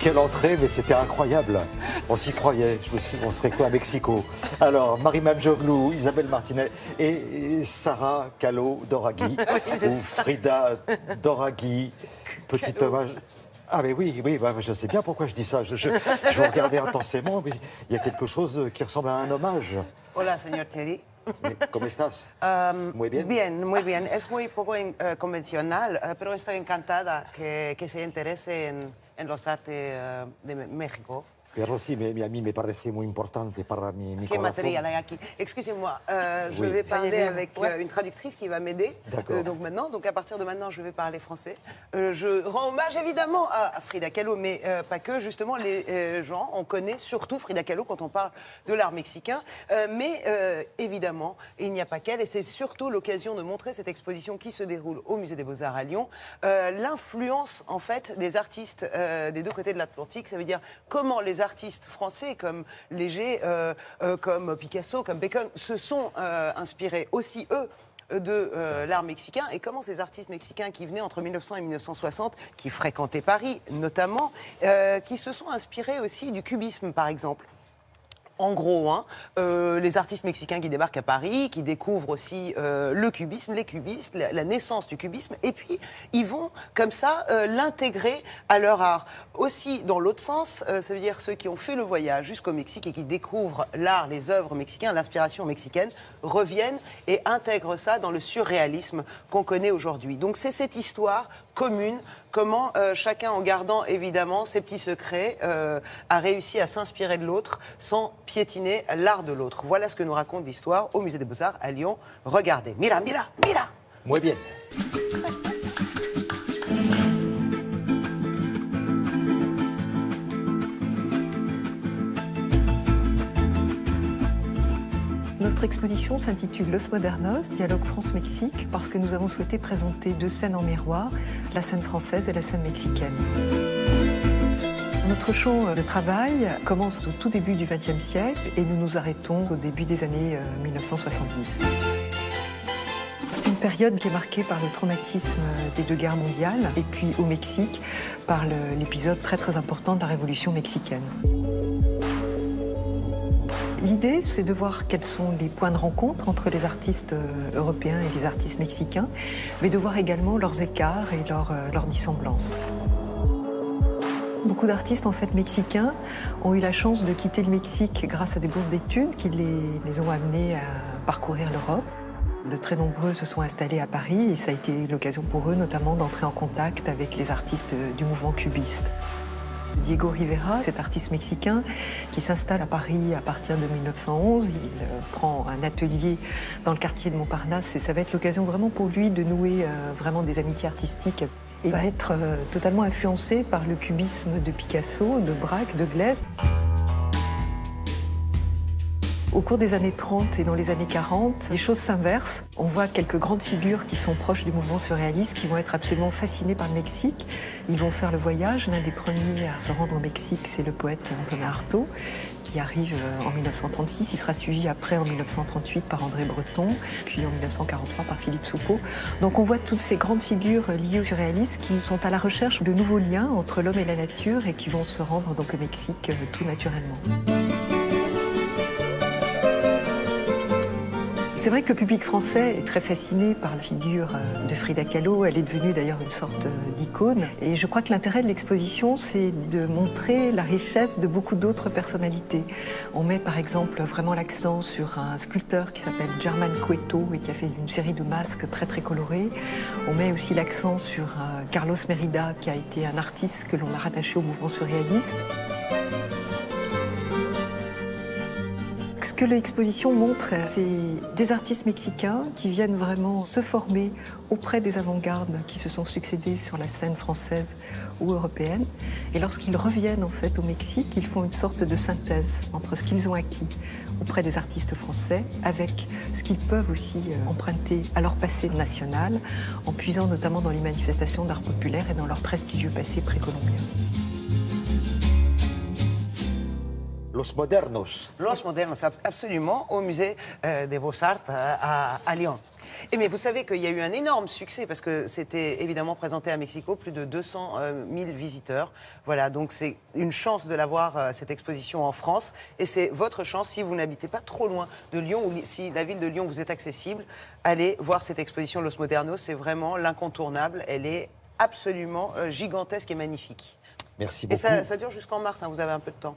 Quelle entrée, mais c'était incroyable. On s'y croyait, on serait quoi à Mexico. Alors, Marie-Mame Joglou, Isabelle Martinet et Sarah Kahlo-Doraghi, ou Frida Doraghi, petit hommage. Ah mais oui, bah, je sais bien pourquoi je dis ça. Je vous regardais intensément, mais il y a quelque chose qui ressemble à un hommage. Hola, señor Thierry. ¿Cómo estás? Muy bien. Bien, muy bien. Es muy poco convencional, pero estoy encantada que se interese en los artes de México. Pero sí, a mí me parece muy importante para mi Quel corazón. matériel hay aquí? Excusez-moi, je vais parler avec une traductrice qui va m'aider. Donc maintenant, à partir de maintenant, je vais parler français. Je rends hommage évidemment à Frida Kahlo, mais pas que. Justement, les gens, on connaît surtout Frida Kahlo quand on parle de l'art mexicain. Mais évidemment, il n'y a pas qu'elle, et c'est surtout l'occasion de montrer cette exposition qui se déroule au Musée des Beaux-Arts à Lyon. L'influence, en fait, des artistes des deux côtés de l'Atlantique, ça veut dire comment les artistes français comme Léger, comme Picasso, comme Bacon, se sont inspirés aussi, eux, de l'art mexicain, et comment ces artistes mexicains qui venaient entre 1900 et 1960, qui fréquentaient Paris notamment, qui se sont inspirés aussi du cubisme, par exemple. En gros, les artistes mexicains qui débarquent à Paris, qui découvrent aussi le cubisme, les cubistes, la naissance du cubisme, et puis ils vont comme ça l'intégrer à leur art. Aussi, dans l'autre sens, ça veut dire ceux qui ont fait le voyage jusqu'au Mexique et qui découvrent l'art, les œuvres mexicaines, l'inspiration mexicaine, reviennent et intègrent ça dans le surréalisme qu'on connaît aujourd'hui. Donc c'est cette histoire commune, comment chacun, en gardant évidemment ses petits secrets, a réussi à s'inspirer de l'autre sans piétiner l'art de l'autre. Voilà ce que nous raconte l'histoire au Musée des Beaux-Arts à Lyon. Regardez, mira, mira, mira. Muy bien. Notre exposition s'intitule Los Modernos, dialogue France-Mexique, parce que nous avons souhaité présenter deux scènes en miroir, la scène française et la scène mexicaine. Notre champ de travail commence au tout début du XXe siècle et nous nous arrêtons au début des années 1970. C'est une période qui est marquée par le traumatisme des deux guerres mondiales et puis au Mexique par l'épisode très important de la Révolution mexicaine. L'idée, c'est de voir quels sont les points de rencontre entre les artistes européens et les artistes mexicains, mais de voir également leurs écarts et leurs dissemblances. Beaucoup d'artistes en fait mexicains ont eu la chance de quitter le Mexique grâce à des bourses d'études qui les ont amenés à parcourir l'Europe. De très nombreux se sont installés à Paris et ça a été l'occasion pour eux notamment d'entrer en contact avec les artistes du mouvement cubiste. Diego Rivera, cet artiste mexicain qui s'installe à Paris à partir de 1911, il prend un atelier dans le quartier de Montparnasse et ça va être l'occasion vraiment pour lui de nouer vraiment des amitiés artistiques. Il va être totalement influencé par le cubisme de Picasso, de Braque, de Glaise. Au cours des années 30 et dans les années 40, les choses s'inversent. On voit quelques grandes figures qui sont proches du mouvement surréaliste, qui vont être absolument fascinés par le Mexique. Ils vont faire le voyage. L'un des premiers à se rendre au Mexique, c'est le poète Antonin Artaud, qui arrive en 1936. Il sera suivi après en 1938 par André Breton, puis en 1943 par Philippe Soupault. Donc on voit toutes ces grandes figures liées au surréalisme qui sont à la recherche de nouveaux liens entre l'homme et la nature et qui vont se rendre donc au Mexique tout naturellement. C'est vrai que le public français est très fasciné par la figure de Frida Kahlo. Elle est devenue d'ailleurs une sorte d'icône. Et je crois que l'intérêt de l'exposition, c'est de montrer la richesse de beaucoup d'autres personnalités. On met par exemple vraiment l'accent sur un sculpteur qui s'appelle Germán Cueto et qui a fait une série de masques très très colorés. On met aussi l'accent sur Carlos Mérida, qui a été un artiste que l'on a rattaché au mouvement surréaliste. Ce que l'exposition montre, c'est des artistes mexicains qui viennent vraiment se former auprès des avant-gardes qui se sont succédés sur la scène française ou européenne. Et lorsqu'ils reviennent en fait au Mexique, ils font une sorte de synthèse entre ce qu'ils ont acquis auprès des artistes français avec ce qu'ils peuvent aussi emprunter à leur passé national, en puisant notamment dans les manifestations d'art populaire et dans leur prestigieux passé précolombien. Los Modernos. Los Modernos, absolument, au Musée des Beaux-Arts à Lyon. Mais vous savez qu'il y a eu un énorme succès parce que c'était évidemment présenté à Mexico, plus de 200 000 visiteurs. Voilà, donc c'est une chance de l'avoir, cette exposition en France. Et c'est votre chance, si vous n'habitez pas trop loin de Lyon ou si la ville de Lyon vous est accessible, allez voir cette exposition Los Modernos. C'est vraiment l'incontournable. Elle est absolument gigantesque et magnifique. Merci beaucoup. Et ça dure jusqu'en mars, hein, vous avez un peu de temps.